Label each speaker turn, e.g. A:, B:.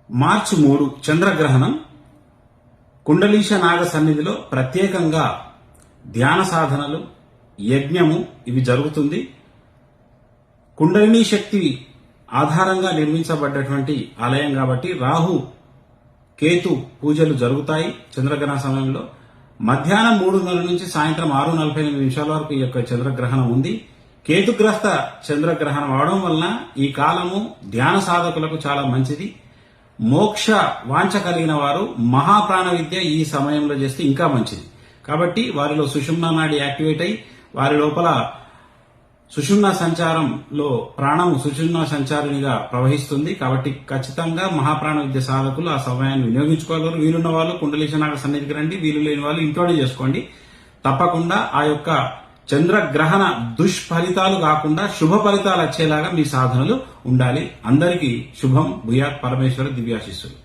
A: మార్చి 3 చంద్రగ్రహణం కుండలీశ నాగ సన్నిధిలో ప్రత్యేకంగా ధ్యాన సాధనలు, యజ్ఞము ఇవి జరుగుతుంది. కుండలిని శక్తి ఆధారంగా నిర్మించబడ్డటువంటి ఆలయం కాబట్టి రాహు కేతు పూజలు జరుగుతాయి. చంద్రగ్రహణ సమయంలో మధ్యాహ్నం 3:30 నుంచి సాయంత్రం 6:48 వరకు ఈ యొక్క చంద్రగ్రహణం ఉంది. కేతుగ్రస్త చంద్రగ్రహణం అవడం వలన ఈ కాలము ధ్యాన సాధకులకు చాలా మంచిది. మోక్ష వాంఛ కలిగిన వారు మహాప్రాణ విద్య ఈ సమయంలో చేస్తే ఇంకా మంచిది. కాబట్టి వారిలో సుషుమ్నా నాడి యాక్టివేట్ అయి వారి లోపల సుషుమ్నా సంచారంలో ప్రాణము సుషుమ్నా సంచారినిగా ప్రవహిస్తుంది. కాబట్టి ఖచ్చితంగా మహాప్రాణ విద్య సాధకులు ఆ సమయాన్ని వినియోగించుకోగలరు. వీలున్న వాళ్ళు కుండలీశనాగ సన్నిధికి రండి, వీలు లేని వాళ్ళు ఇంట్లోనే చేసుకోండి. తప్పకుండా ఆ యొక్క చంద్రగ్రహణ దుష్ఫలితాలు కాకుండా శుభ ఫలితాలు వచ్చేలాగా మీ సాధనలు ఉండాలి. అందరికీ శుభం. భూయాత్ పరమేశ్వర దివ్యాశిస్సులు.